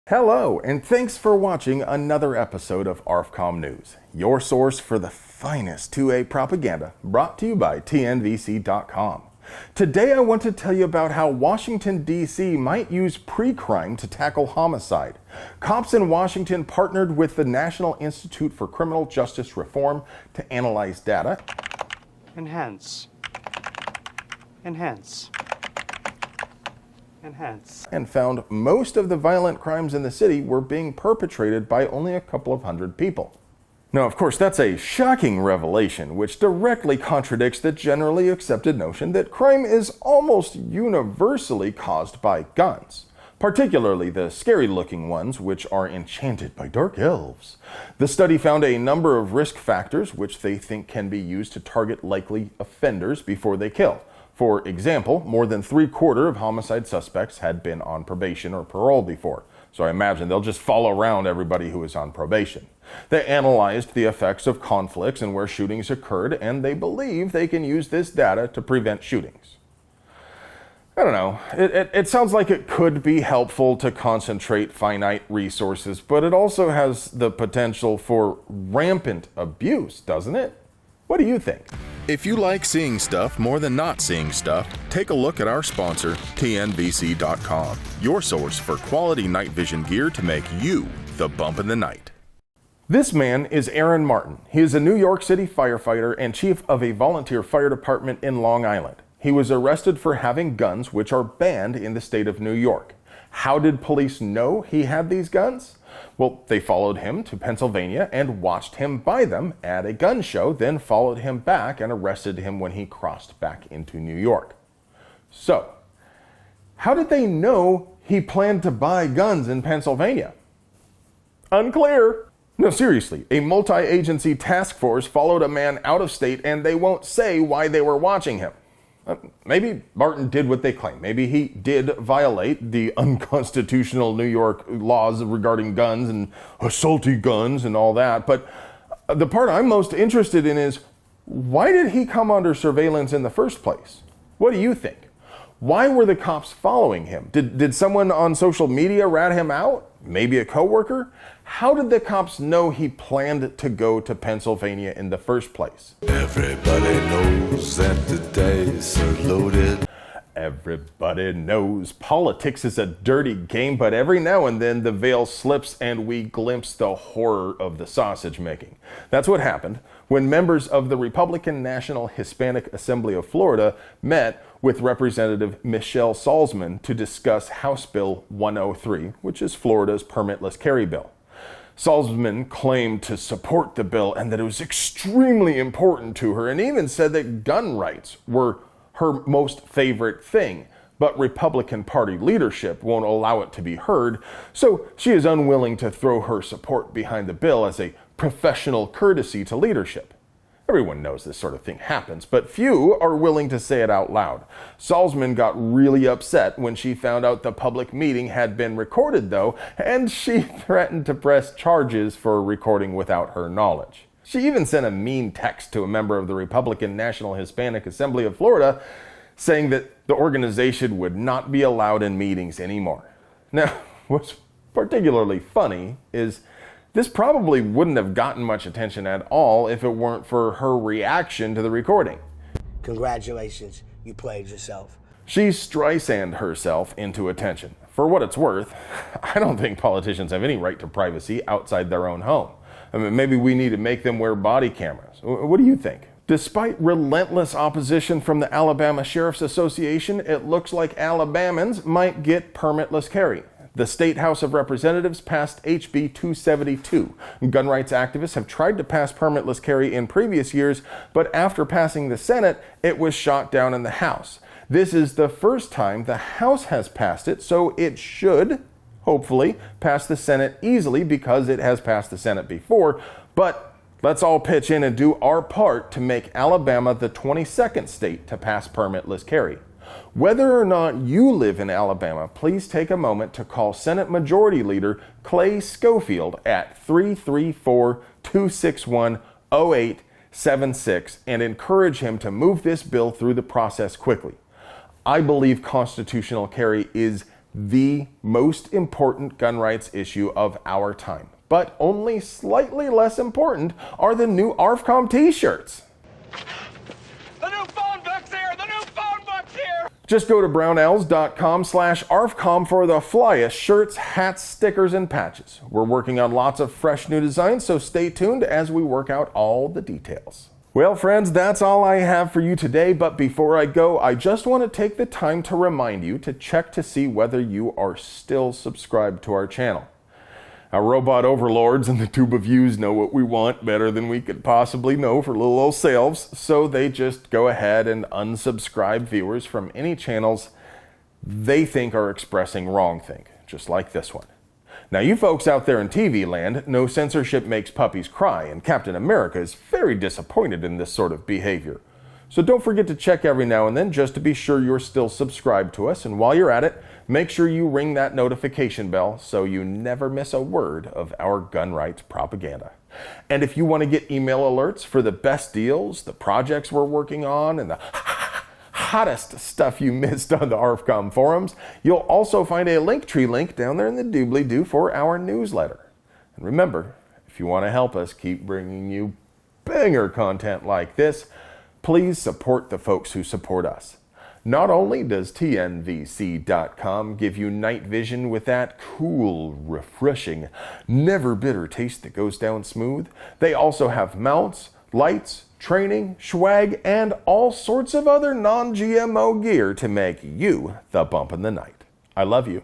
Hello, and thanks for watching another episode of ARFCOM News, your source for the finest 2A propaganda, brought to you by TNVC.com. Today I want to tell you about how Washington, D.C. might use pre-crime to tackle homicide. Cops in Washington partnered with the National Institute for Criminal Justice Reform to analyze data. Enhance. And found most of the violent crimes in the city were being perpetrated by only a couple of hundred people. Now, of course, that's a shocking revelation, which directly contradicts the generally accepted notion that crime is almost universally caused by guns, particularly the scary-looking ones, which are enchanted by dark elves. The study found a number of risk factors which they think can be used to target likely offenders before they kill. For example, more than 3/4 of homicide suspects had been on probation or parole before, so I imagine they'll just follow around everybody who is on probation. They analyzed the effects of conflicts and where shootings occurred, and they believe they can use this data to prevent shootings. I don't know, it sounds like it could be helpful to concentrate finite resources, but it also has the potential for rampant abuse, doesn't it? What do you think? If you like seeing stuff more than not seeing stuff, take a look at our sponsor, TNVC.com, your source for quality night vision gear to make you the bump in the night. This man is Aaron Martin. He is a New York City firefighter and chief of a volunteer fire department in Long Island. He was arrested for having guns which are banned in the state of New York. How did police know he had these guns? Well, they followed him to Pennsylvania and watched him buy them at a gun show, then followed him back and arrested him when he crossed back into New York. So, how did they know he planned to buy guns in Pennsylvania? Unclear. No, seriously, a multi-agency task force followed a man out of state and they won't say why they were watching him. Maybe Martin did what they claim. Maybe he did violate the unconstitutional New York laws regarding guns and assaulty guns and all that. But the part I'm most interested in is, why did he come under surveillance in the first place? What do you think? Why were the cops following him? Did someone on social media rat him out? Maybe a coworker? How did the cops know he planned to go to Pennsylvania in the first place? Everybody knows that the dice are loaded. Everybody knows politics is a dirty game, but every now and then the veil slips and we glimpse the horror of the sausage making. That's what happened when members of the Republican National Hispanic Assembly of Florida met with Representative Michelle Salzman to discuss House Bill 103, which is Florida's permitless carry bill. Salzman claimed to support the bill and that it was extremely important to her, and even said that gun rights were her most favorite thing. But Republican Party leadership won't allow it to be heard, so she is unwilling to throw her support behind the bill as a professional courtesy to leadership. Everyone knows this sort of thing happens, but few are willing to say it out loud. Salzman got really upset when she found out the public meeting had been recorded, though, and she threatened to press charges for recording without her knowledge. She even sent a mean text to a member of the Republican National Hispanic Assembly of Florida saying that the organization would not be allowed in meetings anymore. Now, what's particularly funny is this probably wouldn't have gotten much attention at all if it weren't for her reaction to the recording. Congratulations, you played yourself. She Streisand herself into attention. For what it's worth, I don't think politicians have any right to privacy outside their own home. I mean, maybe we need to make them wear body cameras. What do you think? Despite relentless opposition from the Alabama Sheriff's Association, it looks like Alabamans might get permitless carry. The State House of Representatives passed HB 272. Gun rights activists have tried to pass permitless carry in previous years, but after passing the Senate, it was shot down in the House. This is the first time the House has passed it, so it should, hopefully, pass the Senate easily because it has passed the Senate before. But let's all pitch in and do our part to make Alabama the 22nd state to pass permitless carry. Whether or not you live in Alabama, please take a moment to call Senate Majority Leader Clay Schofield at 334-261-0876 and encourage him to move this bill through the process quickly. I believe constitutional carry is the most important gun rights issue of our time. But only slightly less important are the new ARFCOM t-shirts. The new phone book's here! The new phone book's here! Just go to brownells.com/ARFCOM for the flyest shirts, hats, stickers, and patches. We're working on lots of fresh new designs, so stay tuned as we work out all the details. Well, friends, that's all I have for you today, but before I go, I just want to take the time to remind you to check to see whether you are still subscribed to our channel. Our robot overlords and the tube of yous know what we want better than we could possibly know for little old selves, so they just go ahead and unsubscribe viewers from any channels they think are expressing wrongthink, just like this one. Now, you folks out there in TV land know censorship makes puppies cry, and Captain America is very disappointed in this sort of behavior. So don't forget to check every now and then just to be sure you're still subscribed to us, and while you're at it, make sure you ring that notification bell so you never miss a word of our gun rights propaganda. And if you want to get email alerts for the best deals, the projects we're working on, and the hottest stuff you missed on the ARFCOM forums, you'll also find a Linktree link down there in the doobly-doo for our newsletter. And remember, if you want to help us keep bringing you banger content like this, please support the folks who support us. Not only does TNVC.com give you night vision with that cool, refreshing, never bitter taste that goes down smooth, they also have mounts, lights, training, swag, and all sorts of other non-GMO gear to make you the bump in the night. I love you.